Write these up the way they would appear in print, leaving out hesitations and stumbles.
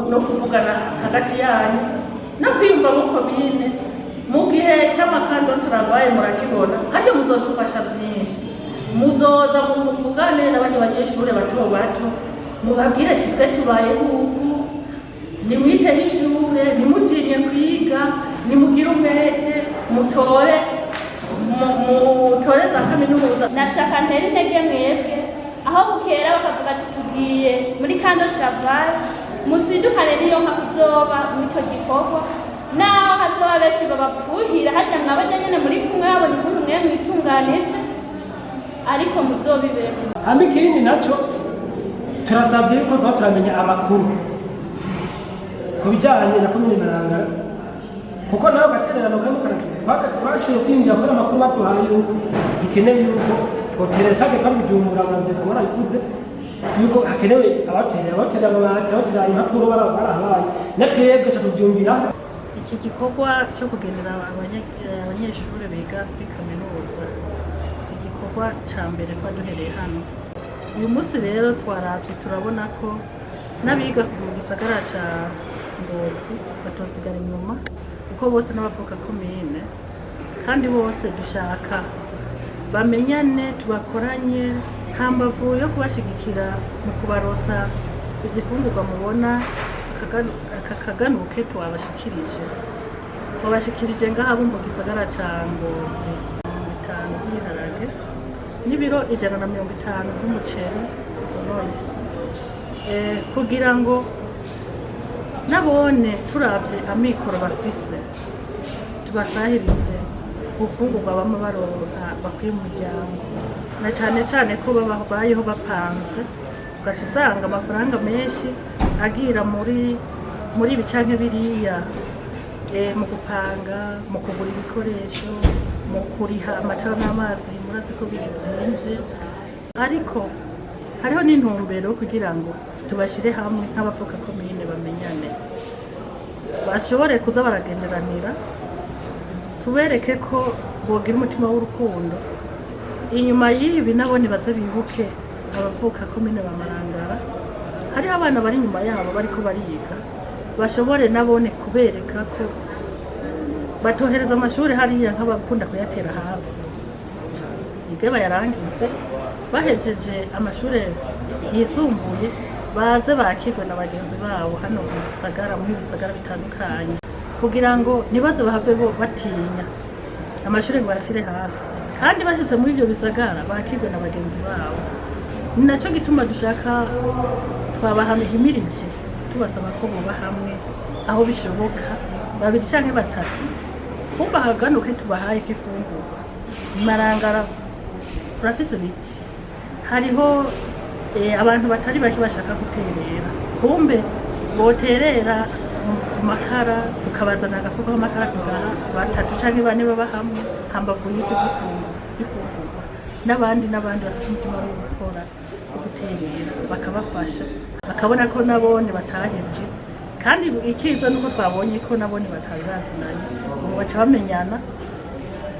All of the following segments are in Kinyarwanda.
no kuvugana hagati yanyu no kwiyumva muko bine mu gihe cy'amakando turavaye murakibona hajye muzodufasha byinshi muzoza muvugane n'abandi banyeshure bato bato mubabwire ati twe tubaye uku nimwiteho ishure nimutinye kwiga nimugire umwete mutore za kaminuza. Nashaka ntera intege mwebwe aho bukera bakavuga ati tugiye muri kando travail musidukane niyo nka kuzoba mw'icyo gikorwa naho hazoba benshi babapfuhira hajya mwabajya nyene muri kumwe yabo nikuru mwe mwitunganije ariko muzobibera. Hama ikindi naco turasabye yuko tuba turamenya amakuru ku bijyanye na komine Marangara kuko nawe gatererano kamukana twashoboye kwinjira kuri amakuru baduhaye yuko bikeneye yuko twoterera tage kandi Bujumbura muravye kamara ikuze yuko hakenewe abatera amabati abatera impapuro barahaye natwebwe tubyumvira. Iki gikorwa cyo kugendera abanyeshuri biga kuri kaminuza si igikorwa ca mbere twaduhereye hano. Uyu munsi rero twaravye turabona ko n'abiga ku gisagara ca Ngozi batosigara inyuma kuko bose n'abavuka komine kandi bose dushaka bamenyane tubakoranye hambavu yo kubashigikira mu kubarosa izifungurwa mubona akaganuke twabashikirije ngaha mu gisagara ca Ngozi 5 by'ibiharage n'ibiro 150 by'umuceri none kugira ngo nabone turavye amikoro bafise tubasahirize gufungurwa bamwe baronka bakwiye umuryango na cane ko babayeho bapanze ugaca usanga amafaranga menshi agira muri bicanke biriya mu gupanga mu kugura ibikoresho mu kuriha amatara n'amazi murazi ko bizimvye ariko hariho n'intumbero kugira ngo tubashire hamwe nk'abavuka komine bamenyane bashobore kuza baragenderanira tubereke ko bogira umutima w'urukundo inyuma y'ibi nabone baze bibuke abavuka komine ba Marangara hariho abana bari inyuma yabo bariko bariga bashobore nabone kubereka ko batohereza amashuri hariya nk'abakunda kuyatera hafi ige bayarangize bahejeje amashuri yisumbuye baze bakirwe na bagenzi babo hano mu gisagara muri bisagara bitandukanye kugira ngo nibaze bahave bo batinya amashuri ngo barafire hafi kandi bashitse muri ibyo bisagara bakirwe na bagenzi babo. Ni naco gituma dushaka twabahimirije tubasaba ko boba hamwe aho bishoboka babiri canke batatu kumba haganuke tubahaye kifungurwa. Marangara turafise biti hariho abantu batari baki bashaka guterera kumbe boterera ku makara tukabazana agafuko k'amakara tugaha batatu canke bane baba hamwe hambavu y'icyo gifungurwa n'abandi bafite umutima wo gukora guterera bakabafasha bakabona ko nabone batahevye kandi ikiza nuko twabonye ko nabone batabiranzinanye ubu baca bamenyana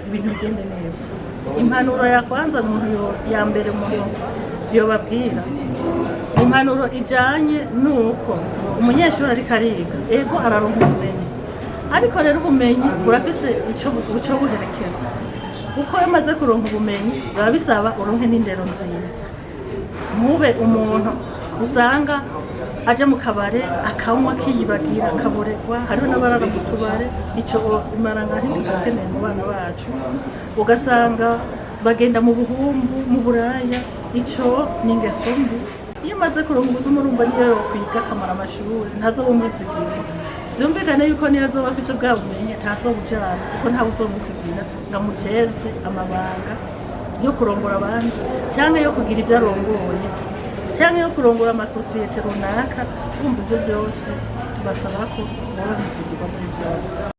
ibintu bigende neza. Impanuro ya kwanza ya mbere yobabwira impanuro ijanye nuko umunyeshuri ariko ariga ego araronka ubumenyi ariko rero ubumenyi burafise ico buherekeza kuko yamaze kuronka ubumenyi biba bisaba uronke n'indero nziza ntube umuntu usanga aje mu kabare akanywa akiyibagira akaboregwa hariho n'abarara mu tubare ico Marangara ntitugakeneye mu bana bacu ugasanga bagenda mu buhumbu mu buraya ico n'ingeso mbi. Iyo umaze kuronka ubuzima urumva niyo kwiga akamara amashuri ntazobumwizigira byumvikane yuko niyo azoba afise bwa bumenyi ntazobujana kuko ntawe uzomwizigira ngo amuceze amabanga yo kurongora abandi canke yo kugira ivyo arongoye canke yo kurongora amasosiyete runaka. Urumva ivyo vyose tubasaba ko boba bizigirwa muri vyose.